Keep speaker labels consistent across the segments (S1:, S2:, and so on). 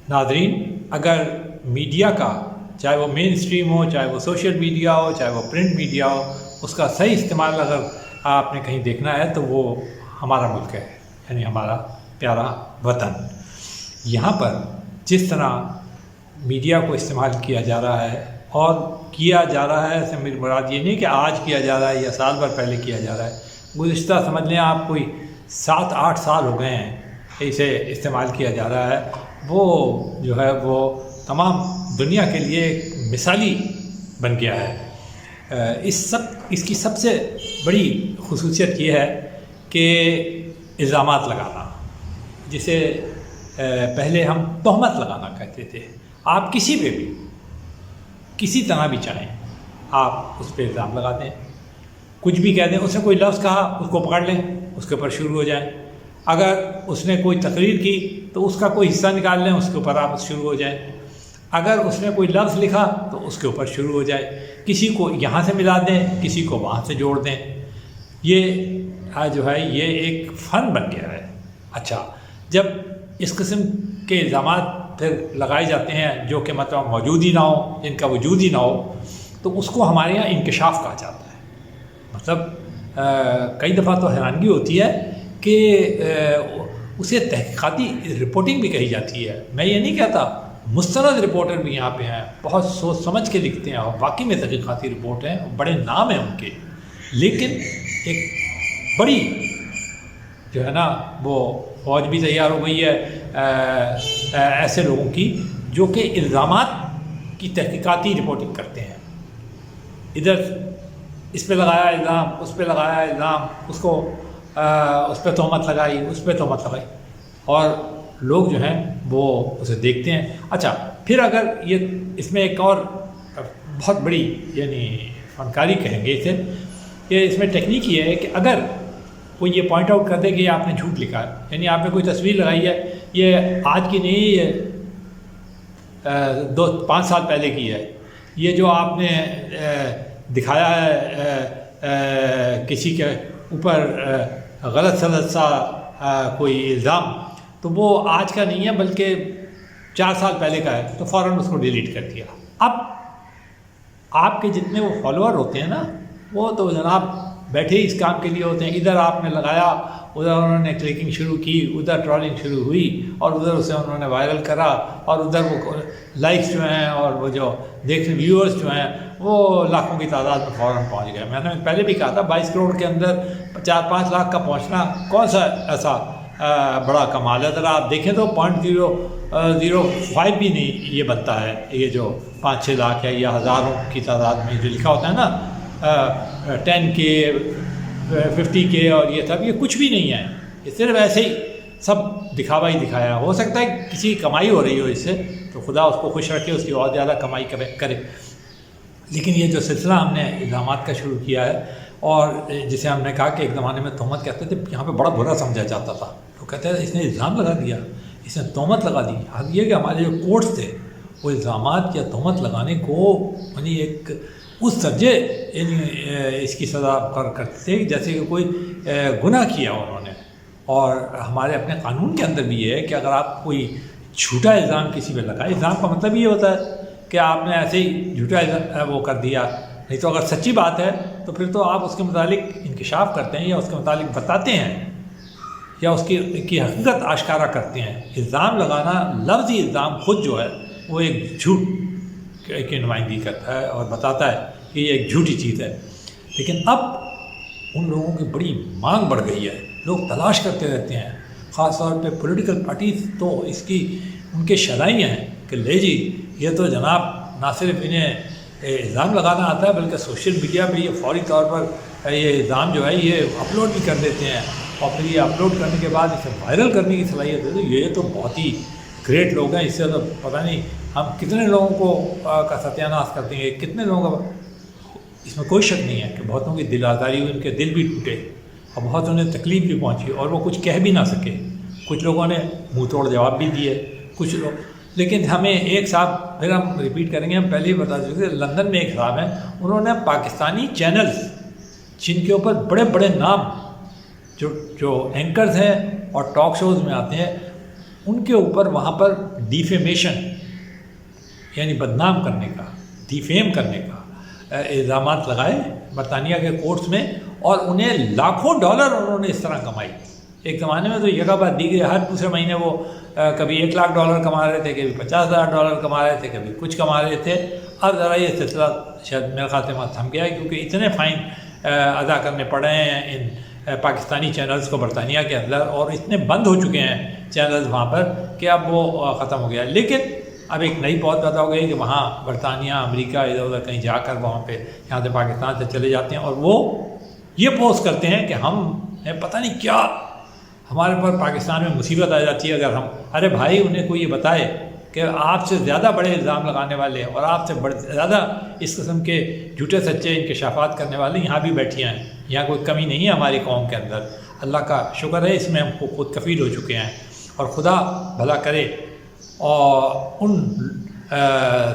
S1: ناظرین، اگر میڈیا کا، چاہے وہ مین اسٹریم ہو، چاہے وہ سوشل میڈیا ہو، چاہے وہ پرنٹ میڈیا ہو، اس کا صحیح استعمال اگر آپ نے کہیں دیکھنا ہے تو وہ ہمارا ملک ہے، یعنی ہمارا پیارا وطن۔ یہاں پر جس طرح میڈیا کو استعمال کیا جا رہا ہے، اور کیا جا رہا ہے، سے میری مراد یہ نہیں کہ آج کیا جا رہا ہے یا سال بھر پہلے کیا جا رہا ہے، گزشتہ سمجھ لیں آپ کوئی 7-8 سال ہو گئے ہیں اسے استعمال کیا جا رہا ہے۔ وہ جو ہے وہ تمام دنیا کے لیے ایک مثالی بن گیا ہے۔ اس کی سب سے بڑی خصوصیت یہ ہے کہ الزامات لگانا، جسے پہلے ہم تہمت لگانا کہتے تھے۔ آپ کسی پہ بھی کسی طرح بھی چاہیں آپ اس پہ الزام لگا دیں، کچھ بھی کہہ دیں، اس نے کوئی لفظ کہا اس کو پکڑ لیں، اس کے اوپر شروع ہو جائیں۔ اگر اس نے کوئی تقریر کی تو اس کا کوئی حصہ نکال لیں، اس کے اوپر آپ شروع ہو جائیں۔ اگر اس نے کوئی لفظ لکھا تو اس کے اوپر شروع ہو جائے، کسی کو یہاں سے ملا دیں، کسی کو وہاں سے جوڑ دیں۔ یہ جو ہے یہ ایک فن بن گیا ہے۔ اچھا، جب اس قسم کے الزامات پھر لگائے جاتے ہیں جو کہ مطلب موجود ہی نہ ہو، جن کا وجود ہی نہ ہو، تو اس کو ہمارے یہاں انکشاف کہا جاتا ہے۔ مطلب کئی دفعہ تو حیرانگی ہوتی ہے کہ اسے تحقیقاتی رپورٹنگ بھی کہی جاتی ہے۔ میں یہ نہیں کہتا، مستند رپورٹر بھی یہاں پہ ہیں، بہت سوچ سمجھ کے لکھتے ہیں، اور واقعی میں تحقیقاتی رپورٹ ہیں، بڑے نام ہیں ان کے، لیکن ایک بڑی جو ہے نا وہ فوج بھی تیار ہو گئی ہے ایسے لوگوں کی جو کہ الزامات کی تحقیقاتی رپورٹنگ کرتے ہیں۔ ادھر اس پہ لگایا الزام، اس پہ لگایا الزام، اس پہ تہمت لگائی، اس پہ تہمت لگائی، اور لوگ جو ہیں وہ اسے دیکھتے ہیں۔ اچھا، پھر اگر یہ اس میں ایک اور بہت بڑی یعنی فنکاری کہیں گے اسے، کہ اس میں ٹیکنیک یہ ہے کہ اگر کوئی یہ پوائنٹ آؤٹ کر دے کہ یہ آپ نے جھوٹ لکھا ہے، یعنی آپ نے کوئی تصویر لگائی ہے، یہ آج کی نہیں، یہ 2-5 سال پہلے کی ہے، یہ جو آپ نے دکھایا ہے کسی کے اوپر غلط سلط سا کوئی الزام، تو وہ آج کا نہیں ہے بلکہ 4 سال پہلے کا ہے، تو فوراً اس کو ڈیلیٹ کر دیا۔ اب آپ کے جتنے وہ فالوور ہوتے ہیں نا، وہ تو جناب بیٹھے اس کام کے لیے ہوتے ہیں۔ ادھر آپ نے لگایا، ادھر انہوں نے کلکنگ شروع کی، ادھر ٹرولنگ شروع ہوئی، اور ادھر اسے انہوں نے وائرل کرا، اور ادھر وہ لائکس جو ہیں اور وہ جو دیکھنے ویورز جو ہیں وہ لاکھوں کی تعداد میں فوراً پہنچ گئے۔ میں نے پہلے بھی کہا تھا 22 کروڑ کے اندر 4-5 لاکھ کا پہنچنا کون سا ایسا بڑا کمال ہے۔ ذرا آپ دیکھیں تو 0.005 بھی نہیں یہ بنتا ہے، یہ جو 5-6 لاکھ ہے یا ہزاروں کی تعداد میں جو لکھا ہوتا ہے نا 10K 50K اور یہ سب، یہ کچھ بھی نہیں ہے، یہ صرف ایسے ہی سب دکھاوا ہی دکھایا۔ ہو سکتا ہے کسی کی کمائی ہو رہی ہو اس سے، تو خدا اس کو خوش رکھے، اس کی اور زیادہ کمائی کرے، لیکن یہ جو سلسلہ ہم نے الزامات کا شروع کیا ہے، اور جسے ہم نے کہا کہ ایک زمانے میں تہمت کہتے تھے، یہاں پہ بڑا برا سمجھا جاتا تھا، تو کہتے ہیں اس نے الزام لگا دیا، اس نے تہمت لگا دی۔ اب یہ کہ ہمارے جو کورٹس تھے وہ الزامات یا تہمت لگانے کو یعنی ایک اس درجے یعنی اس کی سزا مقرر کرتے تھے جیسے کہ کوئی گناہ کیا انہوں نے۔ اور ہمارے اپنے قانون کے اندر بھی یہ ہے کہ اگر آپ کوئی جھوٹا الزام کسی پہ لگائے، الزام کا مطلب یہ ہوتا ہے کہ آپ نے ایسے ہی جھوٹا وہ کر دیا، نہیں تو اگر سچی بات ہے تو پھر تو آپ اس کے متعلق انکشاف کرتے ہیں، یا اس کے متعلق بتاتے ہیں، یا اس کی حقیقت آشکارا کرتے ہیں۔ الزام لگانا، لفظی الزام خود جو ہے وہ ایک جھوٹ کی نمائندگی کرتا ہے اور بتاتا ہے کہ یہ ایک جھوٹی چیز ہے۔ لیکن اب ان لوگوں کی بڑی مانگ بڑھ گئی ہے، لوگ تلاش کرتے رہتے ہیں، خاص طور پہ پولیٹیکل پارٹیز تو اس کی ان کے شرائیں ہیں کہ لے جی یہ تو جناب نہ صرف انہیں الزام لگانا آتا ہے بلکہ سوشل میڈیا پہ یہ فوری طور پر یہ الزام جو ہے یہ اپلوڈ بھی کر دیتے ہیں، اور پھر یہ اپلوڈ کرنے کے بعد اسے وائرل کرنے کی صلاحیت ہے۔ تو یہ تو بہت ہی گریٹ لوگ ہیں، اس سے تو پتہ نہیں ہم کتنے لوگوں کو کا ستیہ ناش کر دیں گے، کتنے لوگوں کا۔ اس میں کوئی شک نہیں ہے کہ بہتوں کی دل آزاری ہوئی، ان کے دل بھی ٹوٹے، اور بہت انہیں تکلیف بھی پہنچی، اور وہ کچھ کہہ بھی نہ سکے۔ کچھ لوگوں نے منہ توڑ جواب بھی دیے، کچھ لوگ، لیکن ہمیں ایک صاحب، پھر ہم ریپیٹ کریں گے، ہم پہلے ہی بتا چکے، لندن میں ایک صاحب ہیں، انہوں نے پاکستانی چینلز جن کے اوپر بڑے بڑے نام جو اینکرز ہیں اور ٹاک شوز میں آتے ہیں، ان کے اوپر وہاں پر ڈیفیمیشن یعنی بدنام کرنے کا، ڈیفیم کرنے کا الزامات لگائے برطانیہ کے کورٹس میں، اور انہیں لاکھوں ڈالر انہوں نے اس طرح کمائی۔ ایک زمانے میں تو یکا بعد دیگرے ہر دوسرے مہینے وہ کبھی $1,00,000 کما رہے تھے، کبھی $50,000 کما رہے تھے، کبھی کچھ کما رہے تھے۔ اب ذرا یہ سلسلہ شاید میرے خیال سے وہاں تھم گیا ہے، کیونکہ اتنے فائن ادا کرنے پڑے ہیں ان پاکستانی چینلز کو برطانیہ کے اندر، اور اتنے بند ہو چکے ہیں چینلز وہاں پر کہ اب وہ ختم ہو گیا۔ لیکن اب ایک نئی بات پیدا ہو گئی کہ وہاں برطانیہ، امریکہ ادھر ادھر کہیں جا کر وہاں پہ یہاں سے پاکستان سے چلے جاتے ہیں، اور وہ یہ پوسٹ کرتے ہیں کہ ہم پتہ نہیں کیا ہمارے پر پاکستان میں مصیبت آ جاتی ہے اگر ہم، ارے بھائی انہیں کوئی یہ بتائے کہ آپ سے زیادہ بڑے الزام لگانے والے اور آپ سے زیادہ اس قسم کے جھوٹے سچے انکشافات کرنے والے یہاں بھی بیٹھے ہیں۔ یہاں کوئی کمی نہیں ہے ہماری قوم کے اندر، اللہ کا شکر ہے اس میں ہم خود کفیل ہو چکے ہیں، اور خدا بھلا کرے اور ان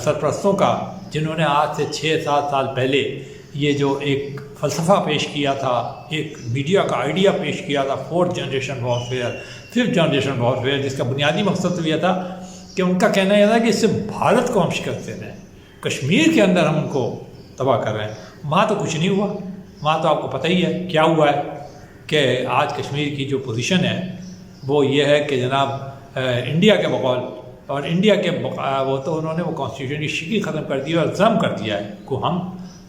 S1: سرپرستوں کا جنہوں نے آج سے 6-7 سال پہلے یہ جو ایک فلسفہ پیش کیا تھا، ایک میڈیا کا آئیڈیا پیش کیا تھا، 4th generation warfare, 5th generation warfare, جس کا بنیادی مقصد تو یہ تھا کہ ان کا کہنا یہ تھا کہ اس سے بھارت کو ہم شکست دے رہے ہیں، کشمیر کے اندر ہم ان کو تباہ کر رہے ہیں۔ وہاں تو کچھ نہیں ہوا، وہاں تو آپ کو پتہ ہی ہے کیا ہوا ہے کہ آج کشمیر کی جو پوزیشن ہے وہ یہ ہے کہ جناب انڈیا کے بقول، اور انڈیا کے وہ تو انہوں نے وہ کانسٹیٹیوشن کی شکل ختم کر دی اور ضم کر دیا ہے کو ہم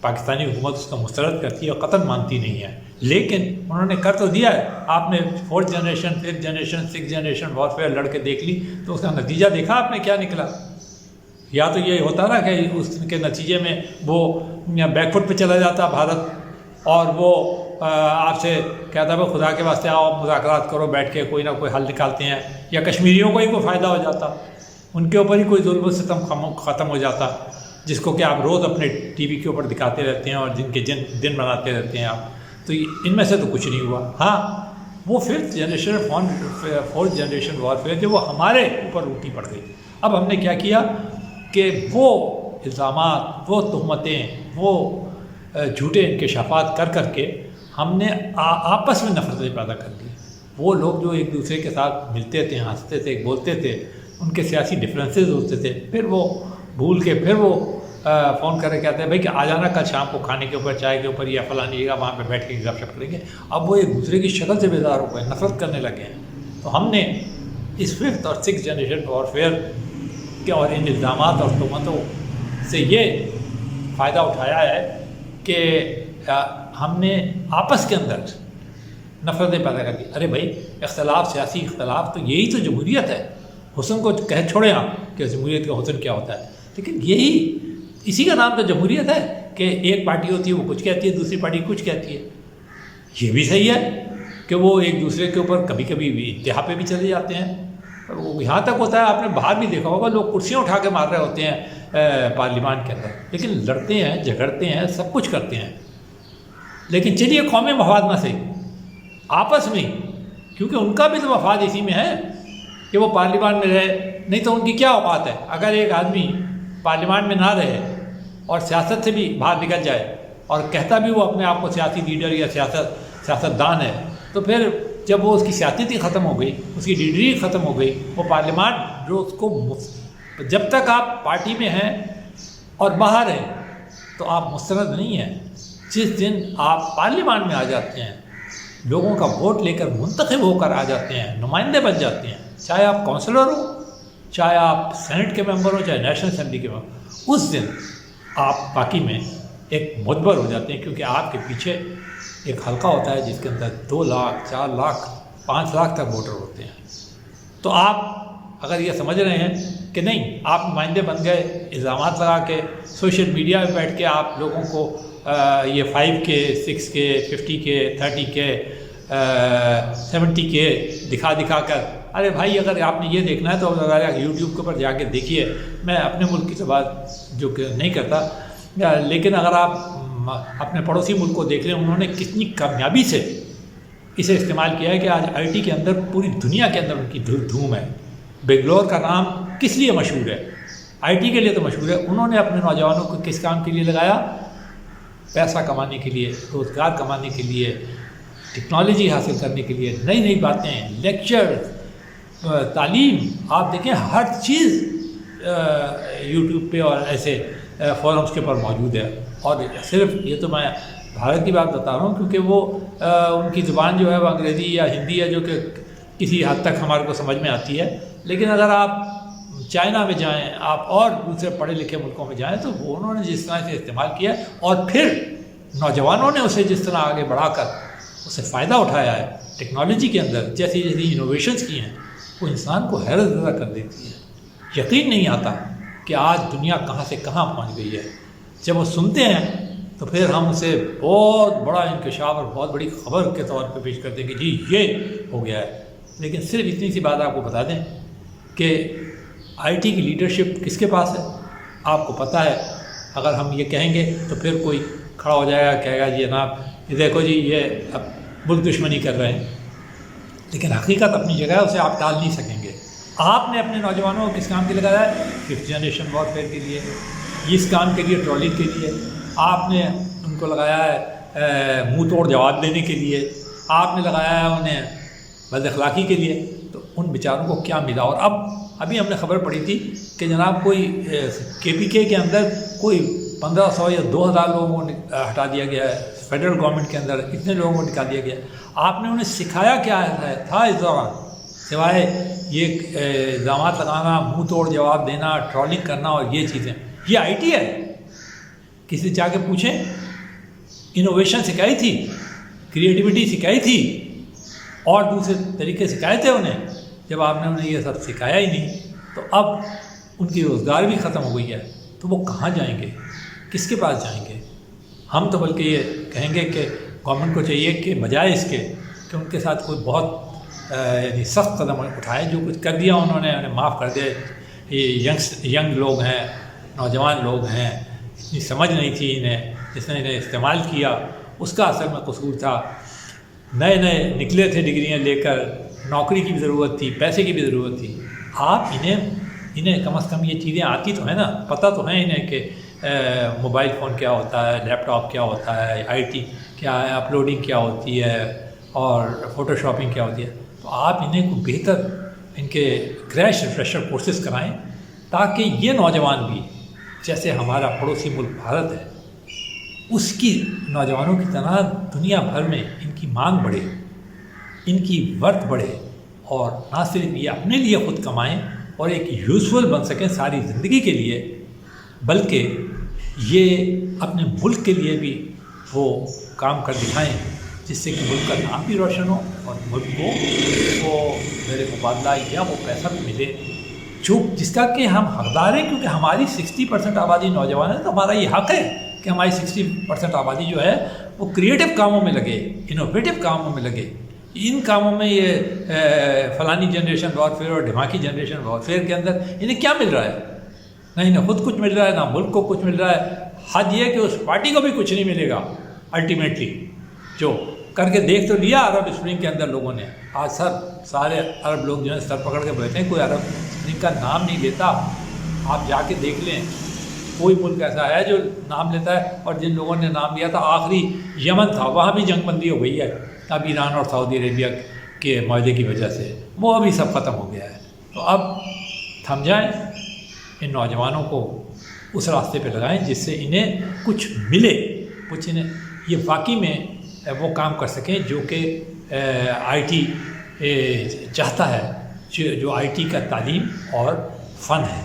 S1: پاکستانی حکومت اس کا مسترد کرتی ہے اور قطعاً مانتی نہیں ہے، لیکن انہوں نے کر تو دیا ہے۔ آپ نے 4th generation, 5th generation, 6th generation warfare لڑ کے دیکھ لی تو اس کا نتیجہ دیکھا آپ نے کیا نکلا؟ یا تو یہ ہوتا نا کہ اس کے نتیجے میں وہ بیک فٹ پہ چلا جاتا بھارت، اور وہ آپ سے کہتا ہے خدا کے واسطے آؤ مذاکرات کرو بیٹھ کے، کوئی نہ کوئی حل نکالتے ہیں، یا کشمیریوں کو ہی کوئی فائدہ ہو جاتا، ان کے اوپر ہی کوئی ظلم و ستم ختم ہو جاتا، جس کو کہ آپ روز اپنے ٹی وی کے اوپر دکھاتے رہتے ہیں اور جن کے دن بناتے رہتے ہیں آپ۔ تو ان میں سے تو کچھ نہیں ہوا۔ ہاں وہ 5th generation 4th generation warfare جو وہ ہمارے اوپر الٹی پڑ گئی۔ اب ہم نے کیا کیا کہ وہ الزامات، وہ تہمتیں، وہ جھوٹے انکشافات کر کے ہم نے آپس میں نفرتیں پیدا کر دی۔ وہ لوگ جو ایک دوسرے کے ساتھ ملتے تھے، ہنستے تھے، بولتے تھے، ان کے سیاسی ڈفرینسز ہوتے تھے، پھر وہ بھول کے پھر وہ فون کر کے کہتے ہیں بھائی کہ آ جانا کل شام کو کھانے کے اوپر، چائے کے اوپر، یا فلانی جگہ وہاں پہ بیٹھ کے گپ شپ کریں گے۔ اب وہ ایک دوسرے کی شکل سے بیزار ہو گئے، نفرت کرنے لگے ہیں۔ تو ہم نے اس 5th اور 6th جنریشن وارفیئر کے اور ان الزامات اور تہمتوں سے یہ فائدہ اٹھایا ہے کہ ہم نے آپس کے اندر نفرتیں پیدا کر دی۔ ارے بھائی اختلاف، سیاسی اختلاف، تو یہی تو جمہوریت ہے۔ حسن کو کہہ چھوڑیں آپ کہ جمہوریت کا حسن کیا ہوتا ہے، لیکن یہی اسی کا نام تو جمہوریت ہے کہ ایک پارٹی ہوتی ہے وہ کچھ کہتی ہے، دوسری پارٹی کچھ کہتی ہے۔ یہ بھی صحیح ہے کہ وہ ایک دوسرے کے اوپر کبھی کبھی انتہا پہ بھی چلے جاتے ہیں۔ وہ یہاں تک ہوتا ہے، آپ نے باہر بھی دیکھا ہوگا، لوگ کرسیاں اٹھا کے مار رہے ہوتے ہیں پارلیمان کے اندر، لیکن لڑتے ہیں، جھگڑتے ہیں، سب کچھ کرتے ہیں۔ لیکن چلیے قومی مفاد نہ صحیح، آپس میں، کیونکہ ان کا بھی تو مفاد اسی میں ہے کہ وہ پارلیمان میں رہے، نہیں تو ان کی کیا اوقات ہے؟ اگر ایک آدمی پارلیمان میں نہ رہے اور سیاست سے بھی باہر نکل جائے اور کہتا بھی وہ اپنے آپ کو سیاسی لیڈر یا سیاستدان ہے، تو پھر جب وہ اس کی سیاست ہی ختم ہو گئی، اس کی لیڈری ختم ہو گئی، وہ پارلیمان جو اس کو جب تک آپ پارٹی میں ہیں اور باہر ہیں تو آپ مستند نہیں ہیں۔ جس دن آپ پارلیمان میں آ جاتے ہیں، لوگوں کا ووٹ لے کر منتخب ہو کر آ جاتے ہیں، نمائندے بن جاتے ہیں، چاہے آپ کونسلر ہو، چاہے آپ سینٹ کے ممبر ہو، چاہے نیشنل اسمبلی کے ممبر، اس دن آپ باقی میں ایک معتبر ہو جاتے ہیں، کیونکہ آپ کے پیچھے ایک حلقہ ہوتا ہے جس کے اندر 2 لاکھ، 4 لاکھ، 5 لاکھ تک ووٹر ہوتے ہیں۔ تو آپ اگر یہ سمجھ رہے ہیں کہ نہیں آپ نمائندے بن گئے، الزامات لگا کے سوشل میڈیا میں بیٹھ کے آپ لوگوں کو یہ 5 کے، 6 کے، 50 کے، 30 کے، 70 کے دکھا کر، ارے بھائی اگر آپ نے یہ دیکھنا ہے تو یوٹیوب کے اوپر جا کے دیکھیے۔ میں اپنے ملک کی تو بات جو کہ نہیں کرتا، لیکن اگر آپ اپنے پڑوسی ملک کو دیکھ لیں، انہوں نے کتنی کامیابی سے اسے استعمال کیا ہے کہ آج آئی ٹی کے اندر پوری دنیا کے اندر ان کی دھوم ہے۔ بنگلور کا نام کس لیے مشہور ہے؟ آئی ٹی کے لیے تو مشہور ہے۔ انہوں نے اپنے نوجوانوں کو کس کام کے لیے لگایا؟ پیسہ کمانے کے لیے، روزگار کمانے کے لیے، ٹیکنالوجی حاصل کرنے کے لیے، نئی نئی باتیں، لیکچر، تعلیم آپ دیکھیں ہر چیز یوٹیوب پہ اور ایسے فورمس کے پر موجود ہے. اور صرف یہ تو میں بھارت کی بات بتا رہا ہوں کیونکہ وہ ان کی زبان جو ہے وہ انگریزی یا ہندی ہے جو کہ کسی حد تک ہمارے کو سمجھ میں آتی ہے. لیکن اگر آپ چائنا میں جائیں, آپ اور دوسرے پڑھے لکھے ملکوں میں جائیں تو وہ انہوں نے جس طرح سے استعمال کیا ہے اور پھر نوجوانوں نے اسے جس طرح آگے بڑھا کر اسے فائدہ اٹھایا ہے ٹیکنالوجی کے اندر, جیسی جیسی انوویشنز کی ہیں, وہ انسان کو حیرت زدہ کر دیتی ہے. یقین نہیں آتا کہ آج دنیا کہاں سے کہاں پہنچ گئی ہے. جب وہ سنتے ہیں تو پھر ہم اسے بہت بڑا انکشاف اور بہت بڑی خبر کے طور پہ پیش کرتے ہیں کہ جی یہ ہو گیا ہے. لیکن صرف اتنی سی بات آپ کو بتا دیں کہ آئی ٹی کی لیڈرشپ کس کے پاس ہے آپ کو پتہ ہے. اگر ہم یہ کہیں گے تو پھر کوئی کھڑا ہو جائے گا, کہے گا جی جناب یہ دیکھو جی یہ اب ملک دشمنی کر رہے ہیں. لیکن حقیقت اپنی جگہ ہے, اسے آپ ٹال نہیں سکیں گے. آپ نے اپنے نوجوانوں کو کس کام کے لگایا ہے؟ 5th جنریشن وارفیئر کے لیے, اس کام کے لیے, ٹرولنگ کے لیے. آپ نے ان کو لگایا ہے منہ توڑ جواب دینے کے لیے, آپ نے لگایا ہے انہیں بد اخلاقی کے لیے. تو ان بیچاروں کو کیا ملا؟ اور ابھی ہم نے خبر پڑھی تھی کہ جناب کوئی KPK کے اندر کوئی 1500 یا 2000 لوگوں کو ہٹا دیا گیا ہے. فیڈرل گورنمنٹ کے اندر اتنے لوگوں کو نکال دیا گیا. آپ نے انہیں سکھایا کیا تھا اس دوران سوائے یہ الزامات لگانا, منہ توڑ جواب دینا, ٹرولنگ کرنا اور یہ چیزیں؟ یہ آئی ٹی ہے؟ کسی جا کے پوچھیں. انوویشن سکھائی تھی, کریٹیوٹی سکھائی تھی اور دوسرے طریقے سکھائے تھے انہیں. جب آپ نے انہیں یہ سب سکھایا ہی نہیں تو اب ان کی روزگار بھی ختم ہو گئی ہے, تو وہ کہاں جائیں گے, کس کے پاس جائیں گے؟ ہم تو بلکہ یہ کہیں گے کہ گورنمنٹ کو چاہیے کہ بجائے اس کے کہ ان کے ساتھ کوئی بہت یعنی سخت قدم اٹھائے. جو کچھ کر دیا انہوں نے انہیں معاف کر دے. یہ ینگ لوگ ہیں, نوجوان لوگ ہیں, اتنی سمجھ نہیں تھی انہیں, جس نے انہیں استعمال کیا اس کا اصل میں قصور تھا. نئے نکلے تھے ڈگریاں لے کر, نوکری کی بھی ضرورت تھی, پیسے کی بھی ضرورت تھی. آپ انہیں کم از کم یہ چیزیں آتی تو ہیں نا, پتہ تو ہیں انہیں کہ موبائل فون کیا ہوتا ہے, لیپ ٹاپ کیا ہوتا ہے, آئی ٹی کیا ہے, اپلوڈنگ کیا ہوتی ہے اور فوٹو شاپنگ کیا ہوتی ہے. تو آپ انہیں کو بہتر ان کے کریش ریفریشر کورسز کرائیں تاکہ یہ نوجوان بھی جیسے ہمارا پڑوسی ملک بھارت ہے اس کی نوجوانوں کی طرح دنیا بھر میں ان کی مانگ بڑھے, ان کی ورتھ بڑھے, اور نہ صرف یہ اپنے لیے خود کمائیں اور ایک یوزفل بن سکیں ساری زندگی کے لیے, بلکہ یہ اپنے ملک کے لیے بھی وہ کام کر دکھائیں جس سے کہ ملک کا نام بھی روشن ہو اور ملک کو وہ میرے مبادلہ یا وہ پیسہ بھی ملے جو جس کا کہ ہم حقدار ہیں. کیونکہ ہماری 60% آبادی نوجوان ہے, تو ہمارا یہ حق ہے کہ ہماری 60% آبادی جو ہے وہ کریٹو کاموں میں لگے, انوویٹو کاموں میں لگے. ان کاموں میں یہ فلانی جنریشن وارفیئر اور دھماکی جنریشن وارفیئر کے اندر انہیں کیا مل رہا ہے؟ نہ انہیں خود کچھ مل رہا ہے, نہ ملک کو کچھ مل رہا ہے. حد یہ کہ اس پارٹی کو بھی کچھ نہیں ملے گا الٹیمیٹلی. جو کر کے دیکھ تو لیا عرب اسپرنگ کے اندر لوگوں نے. آج سارے عرب لوگ جو ہیں سر پکڑ کے بیٹھے ہیں, کوئی عرب اسپرنگ کا نام نہیں لیتا. آپ جا کے دیکھ لیں, کوئی ملک ایسا ہے جو نام لیتا ہے. اور جن لوگوں نے نام لیا تھا آخری یمن تھا, وہاں بھی جنگ بندی ہو گئی ہے اب ایران اور سعودی عربیہ کے معاہدے کی وجہ سے, وہ ابھی سب ختم ہو گیا ہے. تو اب تھم جائیں, ان نوجوانوں کو اس راستے پہ لگائیں جس سے انہیں کچھ ملے, کچھ انہیں یہ واقعی میں وہ کام کر سکیں جو کہ آئی ٹی چاہتا ہے, جو آئی ٹی کا تعلیم اور فن ہے.